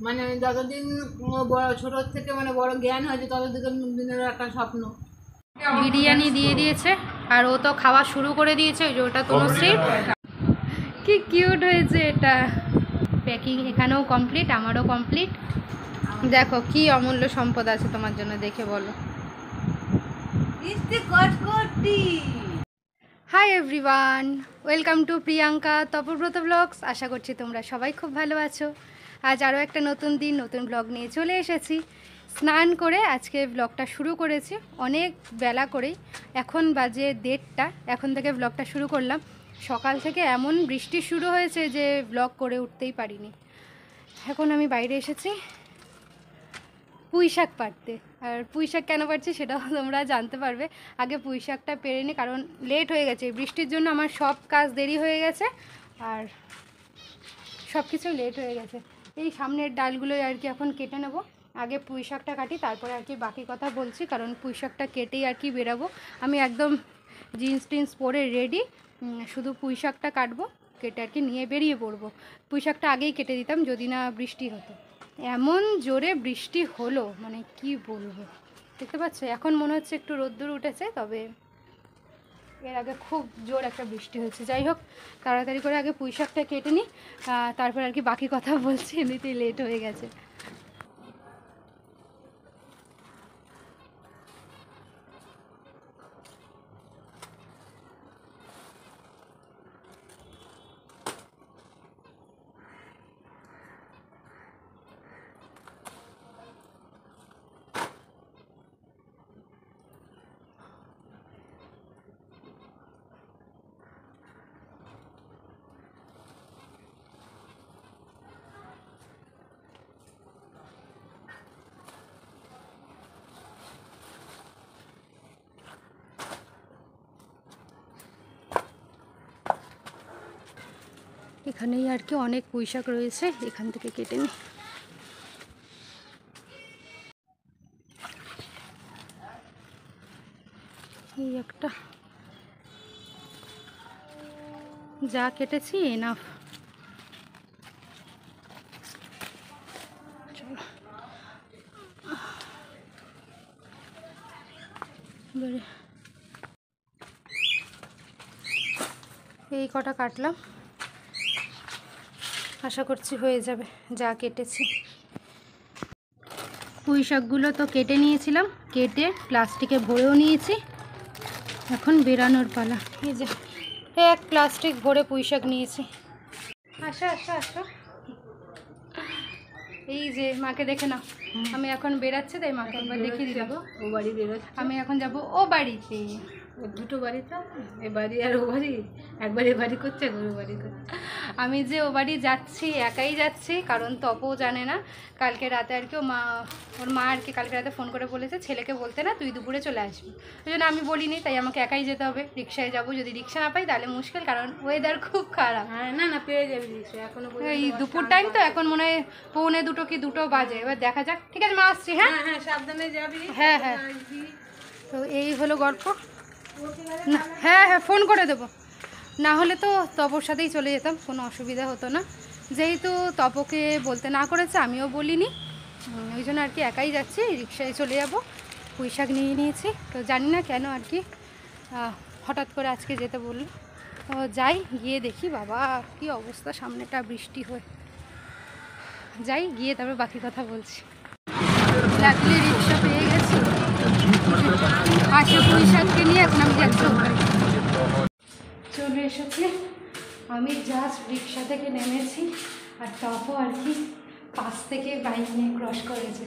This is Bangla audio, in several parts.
মানে যতদিন বড় ছোট থেকে মানে বড় জ্ঞান হয়েছে ততদিনের একটা স্বপ্ন। বিরিয়ানি দিয়ে দিয়েছে আর ও তো খাওয়া শুরু করে দিয়েছে। ওই যে ওটা তনুশ্রী, কি কিউট হয়েছে এটা। প্যাকিং এখানেও কমপ্লিট, আমারও কমপ্লিট। দেখো কি অমূল্য সম্পদ আছে তোমার জন্য, দেখে বলো। Hi everyone, welcome to Priyanka Tapabrata blogs. আশা করছি তোমরা সবাই খুব ভালো আছো। আজ আরও একটা নতুন দিন, নতুন ব্লগ নিয়ে চলে এসেছি। স্নান করে আজকে ব্লগটা শুরু করেছি অনেক বেলা করেই। এখন বাজে 1:30, এখন থেকে ব্লগটা শুরু করলাম। সকাল থেকে এমন বৃষ্টি শুরু হয়েছে যে ব্লগ করে উঠতেই পারিনি। এখন আমি বাইরে এসেছি পুঁই শাক পাড়তে। আর পুঁই শাক কেন পাড়ছি সেটাও তোমরা জানতে পারবে। আগে পুঁই শাকটা পেরে নিই, কারণ লেট হয়ে গেছে বৃষ্টির জন্য। আমার সব কাজ দেরি হয়ে গেছে আর সব কিছু লেট হয়ে গেছে। এই সামনের ডালগুলোই আর কি এখন কেটে নেব। আগে পুঁই শাকটা কাটি, তারপরে আর কি বাকি কথা বলছি, কারণ পুঁই শাকটা কেটেই আর কি বেরাবো। আমি একদম জিন্স টিন্স পরে রেডি, শুধু পুঁই শাকটা কাটবো, কেটে আর কি নিয়ে বেরিয়ে পড়বো। পুঁই শাকটা আগেই কেটে দিতাম যদি না বৃষ্টি হতো। এমন জোরে বৃষ্টি হলো মানে কি বলবো, দেখতে পাচ্ছ এখন মনে হচ্ছে একটু রোদ্দুর উঠেছে, তবে এর আগে খুব জোর একটা বৃষ্টি হয়েছে। যাই হোক, তাড়াতাড়ি করে আগে পুঁই শাকটা কেটে নিই, তারপর আর কি বাকি কথা বলছি, এমনিতেই লেট হয়ে গেছে। এখানেই আর কি অনেক পুঁই শাক রয়েছে, এখান থেকে কেটে নিই। এই একটা, যা কেটেছি এনাফ। চলো এই কটা কাটলাম, আশা করছি হয়ে যাবে যা কেটেছি। পুঁই শাকগুলো তো কেটে নিয়েছিলাম, কেটে প্লাস্টিকে ভরেও নিয়েছি, এখন বেরানোর পালা। এই যে এক প্লাস্টিক ভরে পুঁই শাক নিয়েছি। আসো আসো আসো, এই যে মাকে দেখে নাও। আমি এখন বেরাচ্ছি, তাই মাকে একবার দেখিয়ে দিলাম। ও বাড়ি বেরোচ্ছে, আমি এখন যাব ও বাড়িতে। দুটো বাড়ি তো, এ বাড়ি আর ও বাড়ি, একবার এ বাড়ি করছে একবার ও বাড়ি করছে। আমি যে ও বাড়ি যাচ্ছি একাই যাচ্ছি, কারণ তপও জানে না। কালকে রাতে আর কি ওর মা আর কি কালকে রাতে ফোন করে বলেছে ছেলেকে বলতে না, তুই দুপুরে চলে আসবি। ওই জন্য আমি বলিনি, তাই আমাকে একাই যেতে হবে। রিক্সায় যাব, যদি রিক্সা না পাই তাহলে মুশকিল, কারণ ওয়েদার খুব খারাপ। হ্যাঁ না না পেয়ে যাবি রিক্সা, এখনো এই দুপুর টাইম তো, এখন মনে হয় 1:45 কি 2 বাজে। এবার দেখা যাক। ঠিক আছে মা, আসছি। হ্যাঁ হ্যাঁ সাবধানে যাবি। হ্যাঁ হ্যাঁ, তো এই হলো গল্প। না হ্যাঁ হ্যাঁ ফোন করে দেবো, না হলে তো তপর সাথেই চলে যেতাম, কোনো অসুবিধা হতো না। যেহেতু তপকে বলতে না করেছে, আমিও বলিনি, ওই জন্য আর কি একাই যাচ্ছি, রিক্সায় চলে যাব। পুঁই শাক নিয়ে নিয়েছি, তো জানি না কেন আর কি হঠাৎ করে আজকে যেতে বললো। তো যাই, গিয়ে দেখি। বাবা কি অবস্থা, সামনেটা বৃষ্টি হয়ে। যাই, গিয়ে তারপর বাকি কথা বলছি। লাগলে রিক্সা পেয়ে গেছি, আসে পুঁই শাককে নিয়ে এখন আমি যাচ্ছি ওখানে। চলে এসেছি, আমি জাস্ট রিক্সা থেকে নেমেছি আর তপও আর কি পাশ থেকে বাইক নিয়ে ক্রস করেছে।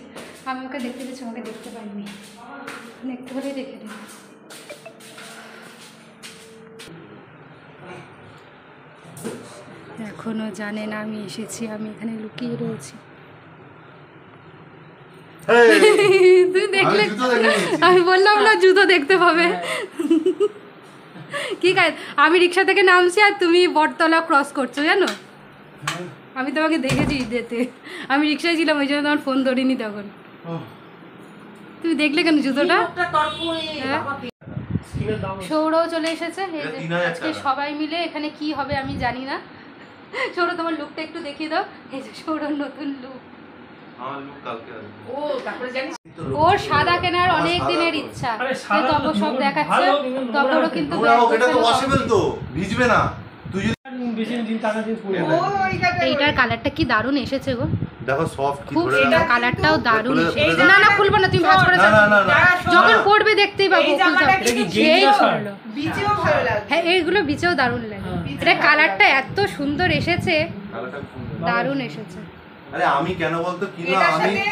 আমি ওকে দেখতে পেয়েছি, আমাকে দেখতে পাইনি, দেখতে হলে দেখে নেব। এখনো জানে না আমি এসেছি, আমি এখানে লুকিয়ে রয়েছি। তুই দেখলে, আমি বললাম না জুতো দেখতে পাবে। কি কাজ, আমি রিক্সা থেকে নামছি আর তুমি বটতলা ক্রস করছো জানো। আমি তোমাকে দেখেছি যেতে, আমি রিক্সায় ছিলাম, ওই জন্য তোমার ফোন ধরিনি তখন। তুমি দেখলে কেন জুতোটা? সৌরও চলে এসেছে। আজকে সবাই মিলে এখানে কি হবে আমি জানি না। সৌর তোমার লুকটা একটু দেখিয়ে দাও। এই যে সৌরর নতুন লুক, আমার লুক কালকে আসবে। ও তারপরে জানিস ওর সাদা কেনার অনেক দিনের ইচ্ছা। তপ সব দেখাচ্ছে, তপরও কিন্তু নোংরা হোক, এটা তো ওয়াশেবল তো, ভিজবে না। তুই যদি বেশি দিন টাকা দিয়ে পরে ও ওইটাতে এইটার কালারটা কি দারুণ এসেছে গো, দেখো সফট কি খুব ধরে এটা না। কালারটাও দারুণ খুলে- এসেছে। খুলে না না খুলবো না, তুমি ভাঁজ করে না যাও। না না না যখন পড়বে দেখতেই পাবো। এই জামাটা খুলতে হবে। কিন্তু সেই গেঞ্জি করলো। বিচেও ভালো লাগছে। হ্যাঁ এইগুলো বিচেও দারুণ লাগে। এটা কালারটা এত সুন্দর এসেছে, কালারটা খুব সুন্দর। দারুণ এসেছে। আরে আমি কেন বলতো কিনা এটার আমি সাথে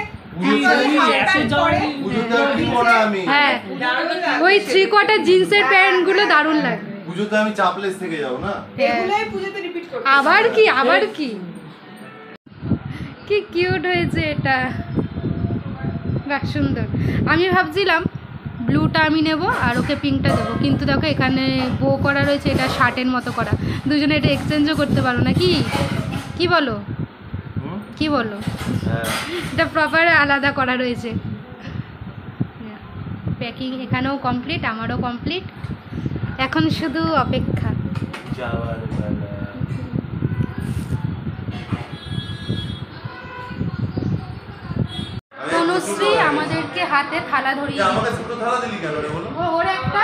পুজোতে আর কিনবো না আমি। হ্যাঁ দারুণ লাগছে। ওই 3/4 জিন্সের প্যান্ট গুলো দারুণ লাগে। পুজোতে আমি চাপলেস থেকে যাবো না। এগুলোই পুজোতে রিপিট করতে আবার কি আবার কি কি কিউট হয়েছে এটা, বাহ সুন্দর। আমি ভাবছিলাম ব্লুটা আমি নেব আর ওকে পিঙ্কটা দেবো, কিন্তু দেখো এখানে বো করা রয়েছে, এটা শার্টের মতো করা, দুজনে এটা এক্সচেঞ্জও করতে পারো না কি কি বলো হুম? কি বলো, হ্যাঁ। এটা প্রপার আলাদা করা রয়েছে। প্যাকিং এখানেও কমপ্লিট, আমারও কমপ্লিট, এখন শুধু অপেক্ষা। যাওয়ার বেলা। তনুশ্রী আমাদেরকে হাতে থালা ধরিয়ে এই আমাকে দিয়েছে। ছোট থালা দিলি কেন রে বলো? ওর একটা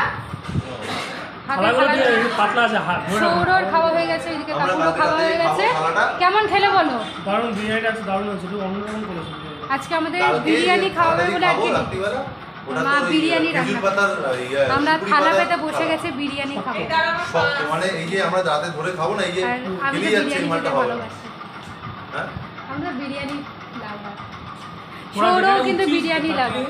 হাতে থালাগুলো থালা দিয়ে ধরিয়ে একটু পাতলা আছে হাত ধরে রাখো। সৌরর খাওয়া হয়ে গেছে, ওইদিকে আমরা কাকুরও রাতে খাওয়া রাতে হয়ে গেছে। খাবো থালাটা। কেমন খেলে বলো? দারুণ বিরিয়ানিটা আছে, দারুণ আছে, শুধু অন্যরকম করেছে। আজকে আমাদের কালকে বিরিয়ানি খাওয়া হবে বলে খাবো আজকে রাত্রিবেলা। ওটা মা তো ওই বিরিয়ানি খেজুর রান্না পাতার ইয়ে, আমরা সুপুরি থালা পাতার পেতে বসে থালা। গেছে বিরিয়ানি খাবো। এটার আমার শক্ত, মানে এই যে আমরা রাতে ধরে খাবো না, এই যে আর আমি তো খেলি যাচ্ছে বিরিয়ানি এই মালটা খেতে হবে না। ভালোবাসি, হ্যাঁ? আমরা বিরিয়ানি লাভার। ওরা সৌরও যেখানে কিন্তু উঠছিস, বিরিয়ানি লাগে।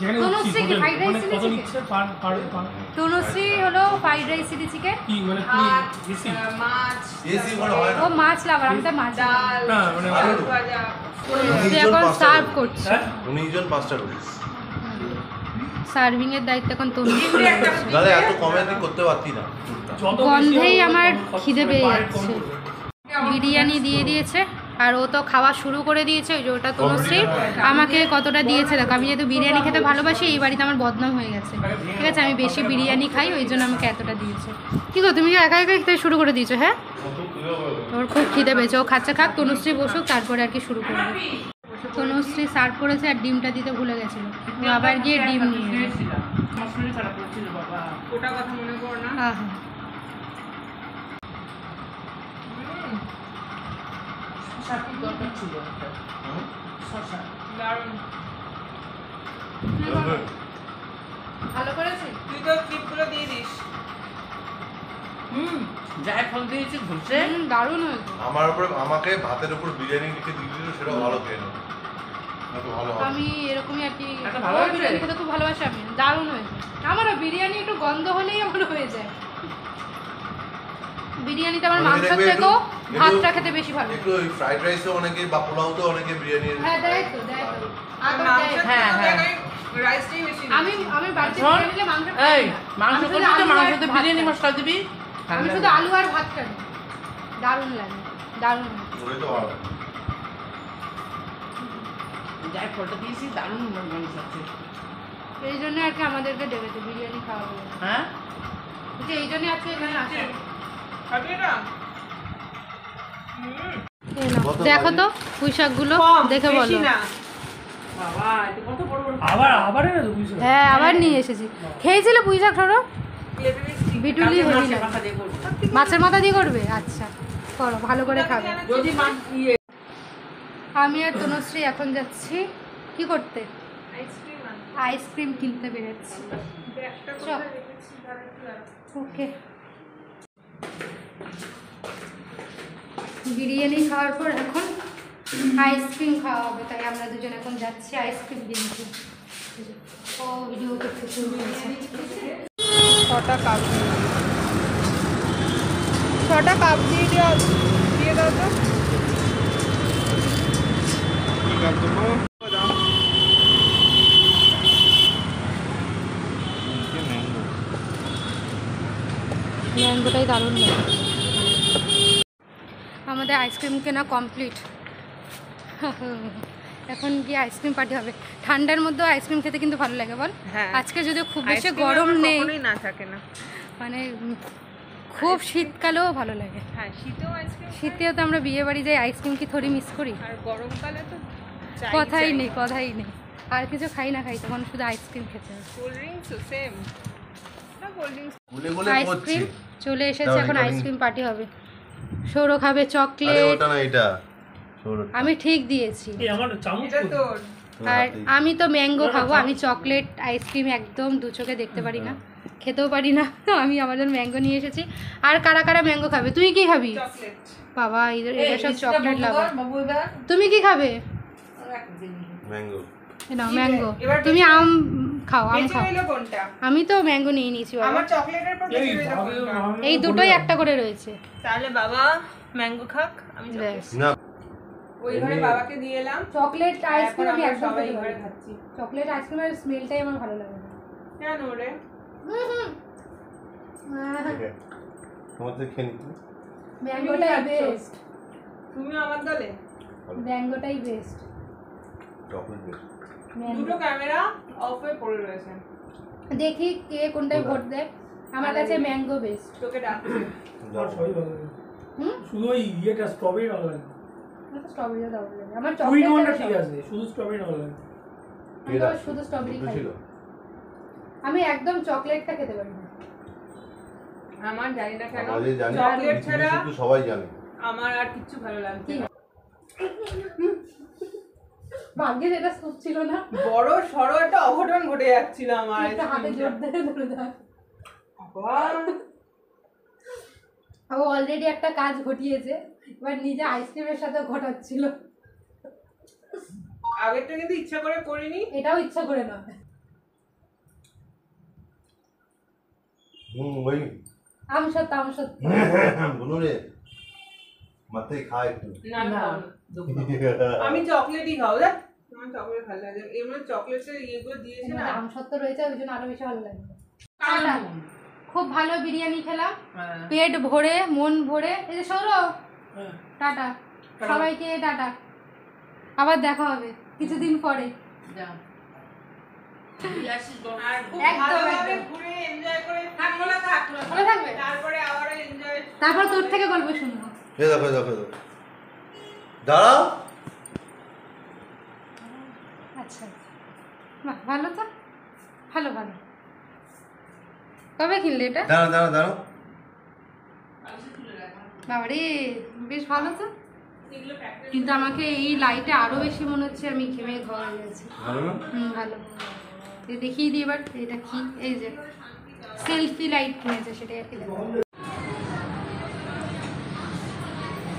যেখানে তনুশ্রী উঠছিস, কি হোটেল, fried rice ওখানে কত চিলি নিচ্ছে পার পার পার তনুশ্রী হলো ফ্রাইড রাইস চিলি চিকেন, কি মানে ভাত, পুরি বেশি মাছ, এসি ওখানে হয় ও না। মাছ লাভার, আমি তো মাছ ডাল, না মানে আলু। আলু ভাজা, সে এখন সার্ভ করছে, হ্যাঁ 19 জন 5টা রুটি। সার্ভিং এর দায়িত্ব এখন তনুশ্রী। চিংড়ি একটা তাহলে এত কমে তুই করতে পারতি না। যত গন্ধেই বেশি হবে, আমার তত খিদে মানে পেয়ে পায়ের কম যাচ্ছে। করবে। বিরিয়ানি দিয়ে দিয়েছে আর ও তো খাওয়া শুরু করে দিয়েছে, ওই যে ওটা তনুশ্রী আমাকে কতটা দিয়েছে দেখো। আমি যেহেতু বিরিয়ানি খেতে ভালোবাসি, এই বাড়িতে আমার বদনাম হয়ে গেছে, ঠিক আছে, আমি বেশি বিরিয়ানি খাই, ওই জন্য আমাকে এতটা দিয়েছে। কি গো তুমি একা একা খেতে শুরু করে দিয়েছো? হ্যাঁ ওর খুব খিদে পেয়েছে, ও খাচ্ছে খাক, তনুশ্রী বসুক, তারপরে আর কি শুরু করবে। তনুশ্রী সার্ভ করেছে আর ডিমটা দিতে ভুলে গেছিলো, ও আবার গিয়ে ডিম নিয়ে এলো। ওটা কথা মনে করো না। আহা দারুণ। ভালো করেছি। তুই তো ক্লিপগুলো দিয়ে দিস। যাই ফল দিয়েছি ঘুরছে দারুণ হয়েছে। আমার উপরে আমাকে ভাতের উপর বিরিয়ানি লিখে দিয়ে দিল, সেটা ভালো খেয়ে নেব। এত ভালো হবে। আমি এরকমই আর কি, একটা ভালো ওর হয়েছে? বিরিয়ানি খেতে খুব ভালোবাসি আমি, দারুণ হয়েছে। আমারও বিরিয়ানি একটু গন্ধ হলেই আমার হয়ে যায়। বিরিয়ানিতে আমার অনেকে মাংস দেখবে থেকেও একটু- ভাতটা খেতে বেশি ভালো লাগে। একটু ওই ফ্রাইড রাইসে অনেকে বা পোলাওতে অনেকে বিরিয়ানি। হ্যাঁ দেয় তো দেয় তো। আর আদর মাংসের দেয়। হ্যাঁ, থেকে হ্যাঁ। জায়গায় রাইসটাই বেশি আমি দিচ্ছি। আমি বাড়িতে শোন, বিরিয়ানি নিলে মাংস এই খাই না। মাংস আমি শুধু করবি তো আলু আর মাংসতে ভাত বিরিয়ানি খাই। মশলা দিবি আমি শুধু আলু আর ভাত খাই, দারুণ লাগে, দারুণ। ওই তো ভালো। যাই ফলটা দিয়েছি দারুণ মানুষ আছে এই জন্য আর কি আমাদেরকে ডেকেছে বিরিয়ানি খাওয়া বলে। হ্যাঁ যে এই জন্য আজকে এখানে আসা। খাবি না? এই নাও, দেখো তো পুঁই শাকগুলো কম, দেখে বেশি বলো। না। বাবা এটা কত বড় বড় আবার এনে তো বুঝছো হ্যাঁ আবার নিয়ে এসেছি। খেয়েছিলে পুঁই শাক ধরো? লেবু মিষ্টি। বিটুলি হেভি মাছের লাগে। মাথা দিয়ে করবো মাছের মাথা দিয়ে করবে? আচ্ছা করো, ভালো করে খাবে। যদি মাছ ইয়ে আমি আর তনুশ্রী এখন যাচ্ছি কি করতে? আইসক্রিম আন। আইসক্রিম কিনতে বেরোচ্ছি। ব্যাগটা চল। কোথায় রেখেছি? দাঁড়া একটু দাঁড়া। ওকে। বিরিয়ানি খাওয়ার পর এখন আইসক্রিম খাওয়া হবে, তাই আমরা দুজন এখন যাচ্ছি আইসক্রিম কিনতে। ও ভিডিও করতে শুরু করেছে। 6টা কাপ দিয়ে দাও তো। ম্যাঙ্গোটাই দারুণ লাগে। আমাদের আইসক্রিম কেনা কমপ্লিট। এখন গিয়ে আইসক্রিম পার্টি হবে। ঠান্ডার মধ্যেও আইসক্রিম খেতে কিন্তু ভালো লাগে বল। হ্যাঁ। আজকে যদিও খুব বেশি আইসক্রিম গরম আমার নেই, কখনোই না থাকে না। মানে খুব শীতকালেও ভালো লাগে। হ্যাঁ, শীতেও আইসক্রিম, শীতেও তো আমরা বিয়ে বাড়ি যাই, আইসক্রিম কি থোড়ি মিস করি? আর গরমকালে তো কথাই নেই কথাই নেই। আর কিছু খাই না খাই তখন শুধু আইসক্রিম খেতে হবে। কোল্ড ড্রিঙ্কসও সেম না, কোল্ড ড্রিঙ্কস গুলে গুলে আইসক্রিম পড়ছে। চলে এসেছে, দাও, এখন এটা আইসক্রিম পার্টি হবে। সৌর খাবে আরে চকলেট, ওটা না, এটা সৌরভ। আমি ঠিক দিয়েছি। এই আমার চামচ এটা তোর। আর আমি তো ম্যাঙ্গো খাবো, আমি চকলেট আইসক্রিম একদম দু চোখে দেখতে পারি না, খেতেও পারি না, তো আমি আমাদের ম্যাঙ্গো নিয়ে এসেছি। আর কারা কারা ম্যাঙ্গো খাবে? তুই কি খাবি? চকলেট। বাবা এদের এরা সব চকলেট লাভার। বাবু এবার তুমি কি খাবে? ম্যাঙ্গো। নাও ম্যাঙ্গো। এবার তুমি আম খাও, আম বেঁচে খাও। রইলো কোনটা? আমি তো ম্যাঙ্গো নিয়ে নিয়েছি বাবা। আমার চকলেটের পর বেঁচে রইলো কোনটা? এই দুটোই একটা করে রয়েছে। তাহলে বাবা ম্যাঙ্গো খাক, আমি চকলেট। ব্যাস। না ওই ঘরে বাবাকে দিয়ে এলাম। চকলেট আইসক্রিম আমি এখন আমরা একদম সবাই খেতে ঘরে পারি না। খাচ্ছি। চকলেট আইসক্রিমের স্মেলটাই আমার ভালো লাগে না। কেন রে? তোমার থেকে খেয়ে নিতে। ম্যাঙ্গোটাই খাচ্ছ? বেস্ট, তুমিও আমার দলে? ম্যাঙ্গোটাই বেস্ট। চকলেট বেশি। দুটো ক্যামেরা অফ হয়ে পড়ে রয়েছে। দেখি কে কোনটায় ভোট দেয়। আমার কাছে ম্যাঙ্গো বেস্ট। তোকে ডাকছে। আমার সবই ভালো লাগে। হুম, শুধু ওই ইয়েটা স্ট্রবেরি ভালো লাগে। আমার তো স্ট্রবেরিও দাও লাগে। আমার টুইন ওয়ানটা চকলেট ঠিক আছে, শুধু স্ট্রবেরি ভালো লাগে। আমি তো শুধু স্ট্রবেরি খাই। ছিল আমি একদম চকলেটটা খেতে পারি না। আমার জানি না কেন আমাদের জানি চকলেট পৃথিবী ছাড়া শুধু সবাই জানে। আমার আর কিচ্ছু ভালো লাগছে না। ভাগ্যে যেটা স্কুপ ছিল না, বড় সড়ো একটা অঘটন ঘটে যাচ্ছিল আমার। একটা হাতে জোর ধরে ধরে দেয়। বাবা, ও অলরেডি একটা কাজ ঘটিয়েছে, এবার নিজে আইসক্রিমের সাথে ঘটাচ্ছিল। আগেরটা কিন্তু ইচ্ছা করে করিনি। এটাও ইচ্ছা করে না। ওই আমসত্ব আমসত্ব। বলো রে মাথায় খায় একটু। না না, আমি চকলেটই খাও দেখ, আমার চকলেট ভালো লাগে। এর মধ্যে চকলেটের ইয়েগুলো দিয়েছে না। আমসত্ব রয়েছে, ওই জন্য আরো বেশি ভালো লাগে। খুব ভালো বিরিয়ানি খেলাম, পেট ভরে মন ভরে। এই যে সৌরভ, টাটা সবাইকে, টাটা। আবার দেখা হবে কিছুদিন পরে। যাও আর খুব একদম, ভালোভাবে একদম। ঘুরে এনজয় করে ভালো থাকবে, তারপরে আবারও এনজয়। তারপর তোর থেকে গল্প শুনবো। দেখো দেখো দেখো, দাঁড়াও। আচ্ছা বাহ, ভালো তো, ভালো ভালো। কবে কিনলে এটা? দাঁড়াও দাঁড়াও দাঁড়াও। বাবারে বেশ ভালো তো, কিন্তু আমাকে এই লাইটে আরো বেশি মনে হচ্ছে আমি ঘেমে ঘর হয়ে গেছি। ভালো না? ভালো। দেখিয়ে দিই এবার এটা কি। এই যে সেলফি লাইট কিনেছে, সেটাই আর কি দেখাবো।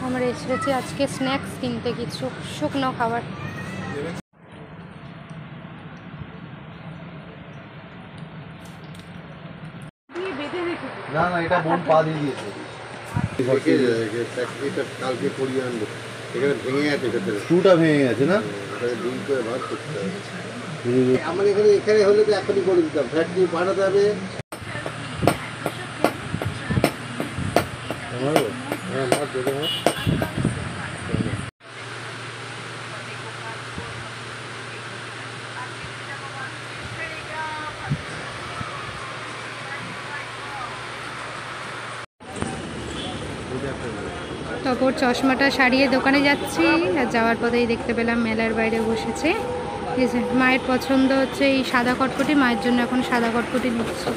আমরা এসেছি আজকে স্ন্যাক্স কিনতে, কিছু শুকনো খাবার। না না, এটা বোন পা দিয়ে দিয়েছে। এটা কালকে করিয়ে আনবো, এখানে ভেঙে গেছে ভেতরে, স্ক্রুটা ভেঙে গেছে না? ওটাকে দুই করে ভাগ করতে হবে। আমার এখানে এখানে হলে তো এখনই করে দিতাম, ফ্যাক্টরি বানাতে হবে। হ্যাঁ মাছ দেবো। তারপর চশমাটা সারিয়ে দোকানে যাচ্ছি, আর যাওয়ার পথেই দেখতে পেলাম মেলার বাইরে বসেছে। এই যে মায়ের পছন্দ হচ্ছে এই সাদা কটকটি, মায়ের জন্য এখন সাদা কটকটি নিচ্ছি।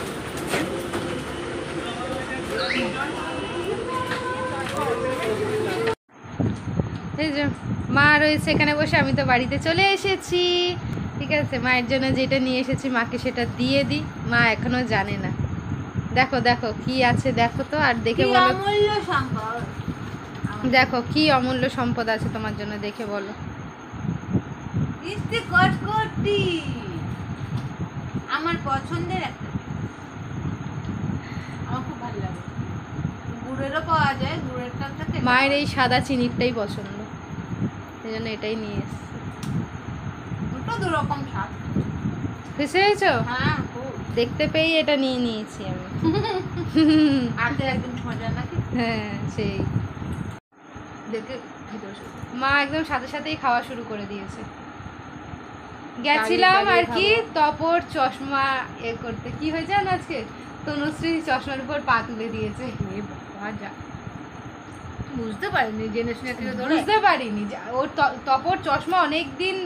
এই যে মা রয়েছে এখানে বসে, আমি তো বাড়িতে চলে এসেছি। ঠিক আছে, মায়ের জন্য যেটা নিয়ে এসেছি মাকে সেটা দিয়ে দিই। মা এখনো জানে না। দেখো দেখো কি আছে দেখো তো, আর দেখে বলো। দেখো কি অমূল্য সম্পদ আছে তোমার জন্য, দেখে বলো। আমার পছন্দের একটা, আমার খুব ভালো লাগে। গুড়েরও পাওয়া যায়, গুড়েরটা থেকে মায়ের এই সাদা চিনিটাই পছন্দ, সেই জন্য এটাই নিয়ে এসছি। দুটো দু রকম স্বাদ। খুশি হয়েছো? হ্যাঁ খুব। দেখতে পেয়ে এটা নিয়ে নিয়েছি আমি। হাতে একদম ছোঁয়া নাকি? হ্যাঁ সেই দেখে ভিতরে মা একদম সাথে সাথেই খাওয়া শুরু করে দিয়েছে। গেছিলাম আর কি তপর চশমা এ করতে, কি হয়েছে না আজকে তনুশ্রী চশমার উপর পা তুলে দিয়েছে। এ বাবা যা, বুঝতে পারিনি জেনে শুনে থেকে ধরে বুঝতে পারিনি যে ওর তপর চশমা অনেক দিন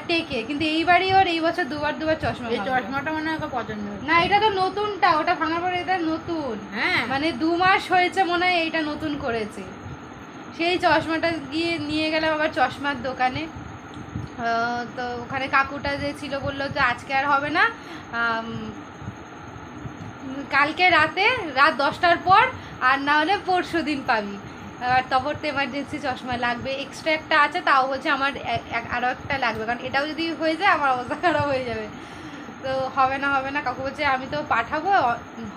টেকে, কিন্তু এইবারই ওর এই বছর দুবার চশমা এই ভাঙলো। চশমাটা মনে হয় ওকে পছন্দ হয়েছে। না এটা তো নতুনটা, ওটা ভাঙার পরে এটা নতুন, হ্যাঁ মানে 2 মাস হয়েছে মনে হয় এইটা নতুন করেছে। সেই চশমাটা গিয়ে নিয়ে গেলাম আবার চশমার দোকানে। তো ওখানে কাকুটা যে ছিল বললো যে আজকে আর হবে না, কালকে রাত 10টার পর, আর না হলে পরশু দিন পাবি। আর তখন তো এমার্জেন্সি চশমা লাগবে, এক্সট্রা একটা আছে, তাও হচ্ছে আমার আরও একটা লাগবে, কারণ এটাও যদি হয়ে যায় আমার অবস্থা খারাপ হয়ে যাবে। তো হবে না কাকু বলছে আমি তো পাঠাবো,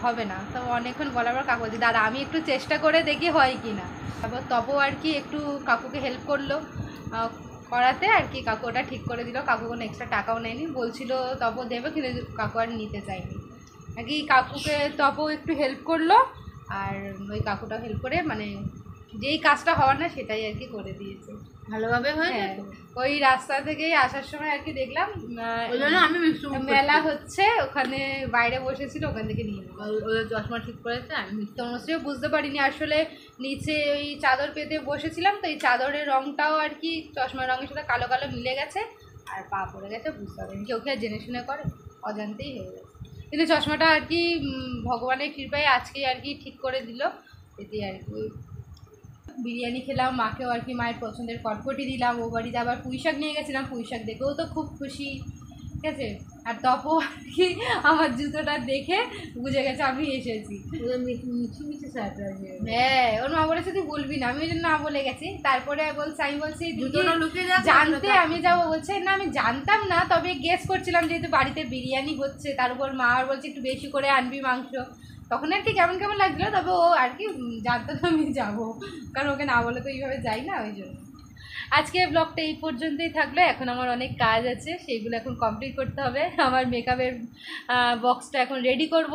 হবে না। তো অনেকক্ষণ বলার পর কাকু বলছে দাঁড়া আমি একটু চেষ্টা করে দেখি হয় কি না। তারপর তপও আর কি একটু কাকুকে হেল্প করলো করাতে, আর কি কাকু ওটা ঠিক করে দিল। কাকু কোনো এক্সট্রা টাকাও নেয়নি, বলছিল তপও দেবে, কিন্তু কাকু আর নিতে চায়নি আর কি। কাকুকে তপও একটু হেল্প করলো, আর ওই কাকুটা হেল্প করে মানে যেই কাজটা হওয়ার না সেটাই আর কি করে দিয়েছে ভালোভাবে হয়েছে হ্যাঁ, তো। ওই রাস্তা থেকেই আসার সময় আর কি দেখলাম ওই জন্য আমি মিষ্টি মেলা হচ্ছে, ওখানে বাইরে বসেছিল, ওখান থেকে নিয়ে নেবো। ওদের চশমা ঠিক করেছে আমি মিষ্টি তনুশ্রীও বুঝতে পারিনি আসলে, নিচে ওই চাদর পেতে বসেছিলাম তো এই চাদরের রংটাও আর কি চশমার রঙের সাথে কালো কালো মিলে গেছে, আর পা পড়ে গেছে, বুঝতে পারিনি। কেউ কি আর জেনে শুনে করে, অজান্তেই হয়ে গেছে। কিন্তু চশমাটা আর কি ভগবানের কৃপায় আজকেই আর কি ঠিক করে দিল, এতেই আর কি। বিরিয়ানি খেলাম, মাকেও আর কি মায়ের পছন্দের কটকটি দিলাম, ও বাড়িতে আবার পুঁই শাক নিয়ে গেছিলাম, পুঁই শাক দেখেও তো খুব খুশি, ঠিক আছে। আর তপও আর কি আমার জুতোটা দেখে বুঝে গেছে আমি এসেছি। ওদের মিছি শার্ট আছে। হ্যাঁ ওর মা বলেছে তুই বলবি না, আমি ওই জন্য না বলে গেছি। তারপরে বলছে আমি বলছি জুতোটা লুকিয়ে রাখ, জানতে আমি যাবো, বলছে না আমি জানতাম না, তবে গেস করছিলাম যেহেতু বাড়িতে বিরিয়ানি হচ্ছে, তার উপর মা আর বলছে একটু বেশি করে আনবি মাংস, তখন আর কি কেমন কেমন লাগছিল। তবে ও আর কি জানতো তো আমি যাবো, কারণ ওকে না বলে তো এইভাবে যাই না, ওই জন্য। আজকে ব্লগটা এই পর্যন্তই থাকলো। এখন আমার অনেক কাজ আছে, সেইগুলো এখন কমপ্লিট করতে হবে। আমার মেকআপের বক্সটা এখন রেডি করব,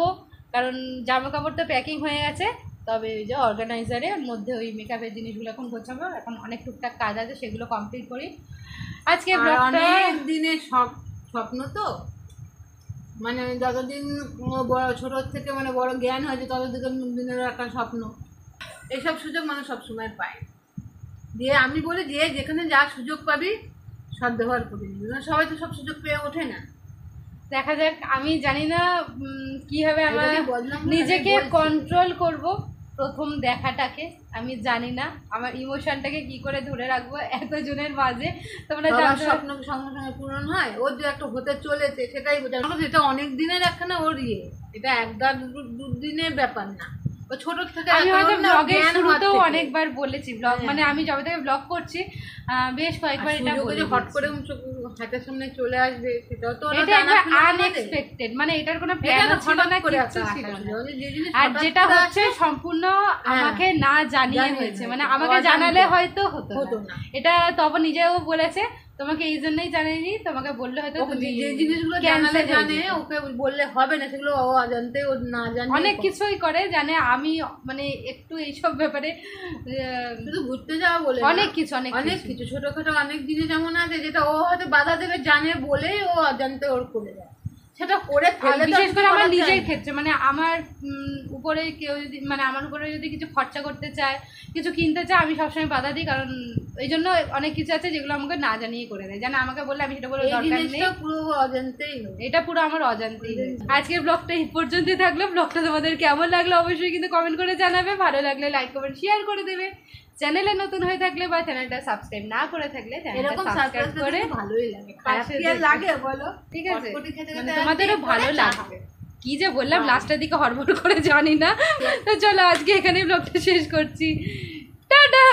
কারণ জামা কাপড় তো প্যাকিং হয়ে গেছে, তবে ওই যে অর্গানাইজারের মধ্যে ওই মেকআপের জিনিসগুলো এখন গোছাবো। এখন অনেক টুকটাক কাজ আছে, সেগুলো কমপ্লিট করি। আজকে ব্লগটা অনেক দিনের স্বপ্ন তো, মানে যতদিন বড় ছোট থেকে মানে বড় জ্ঞান হয়েছে ততদিনের একটা স্বপ্ন। এইসব সুযোগ মানুষ সবসময় পায়, দিয়ে আমি বলি যে যেখানে যা সুযোগ পাবি সদ্ব্যবহার করে নিবি, সবাই তো সব সুযোগ পেয়ে ওঠে না। দেখা যাক, আমি জানি না কীভাবে আমার এটাকে বদনাম করে নিজেকে আমি বলছি। কন্ট্রোল করব প্রথম দেখাটাকে, আমি জানি না আমার ইমোশনটাকে কি করে ধরে রাখবো এতজনের মাঝে। তোমরা সবার জানতে স্বপ্ন সঙ্গে সঙ্গে পূরণ হয়, ওর যে একটা হতে চলেছে সেটাই বোঝা। এটা অনেক দিনের একখানা ওর এটা একবার দুদিনের ব্যাপার না, ও ছোট থেকে আমি হয়তো ব্লগের জ্ঞান হওয়ার শুরুতেও থেকে। অনেকবার বলেছি, ব্লগ হ্যাঁ। মানে আমি যবে থেকে ব্লগ করছি বেশ কয়েকবার এটা সুযোগে বলে যে হট দিয়েছি। করে হাতের সামনে চলে আসবে সেটাও তো এটা একবার আনএক্সপেক্টেড, মানে এটার কোনো প্ল্যান ছিল না, কিছু ছিল না। আর যেটা হচ্ছে সম্পূর্ণ আমাকে না জানিয়ে হয়েছে, মানে আমাকে জানালে হয়তো হতো না। এটা তবে নিজেও বলেছে তোমাকে এই জন্যই জানাইনি, তোমাকে বললে হয়তো তুমি যে জিনিসগুলো জানালে জানে ওকে বললে হবে না, সেগুলো ও অজান্তে ও না জানে অনেক কিছুই করে জানে। আমি মানে একটু এইসব ব্যাপারে শুধু ঘুরতে যাওয়া বলে অনেক কিছু অনেক কিছু ছোটখাটো অনেক জিনিস এমন আছে যেটা ও হয়তো বাধা দেবে জানে বলেই ও অজান্তে ওর করে যায়, সেটা করে ফেলে। বিশেষ করে আমার নিজের ক্ষেত্রে, মানে আমার উপরে কেউ যদি মানে আমার উপরে যদি কিছু খরচা করতে চায়, কিছু কিনতে চায়, আমি সবসময় বাধা দিই, কারণ এই জন্য অনেক কিছু আছে যেগুলো আমাকে না জানিয়ে করে দেয়, জানে আমাকে বললে আমি সেটা বলে দরকার নেই, পুরো অজান্তেই এটা পুরো আমার অজান্তেই। আজকের ব্লগটা এই পর্যন্তই থাকলো। ব্লগটা তোমাদের কেমন লাগলো অবশ্যই কিন্তু কমেন্ট করে জানাবে, ভালো লাগলে লাইক কমেন্ট শেয়ার করে দেবে, চ্যানেলে নতুন হয়ে থাকলে বা চ্যানেলটা সাবস্ক্রাইব না করে থাকলে চ্যানেলটা সাবস্ক্রাইব করে ভালোই লাগে, পাশে কি আর লাগে বলো, ঠিক আছে, কটকটি খেতে মানে খেতে তোমাদেরও ভালো লাগবে। কি যে বললাম লাস্টের দিকে হড়বড় করে জানি না। তো চলো আজকে এখানেই ব্লগটা শেষ করছি, টাটা।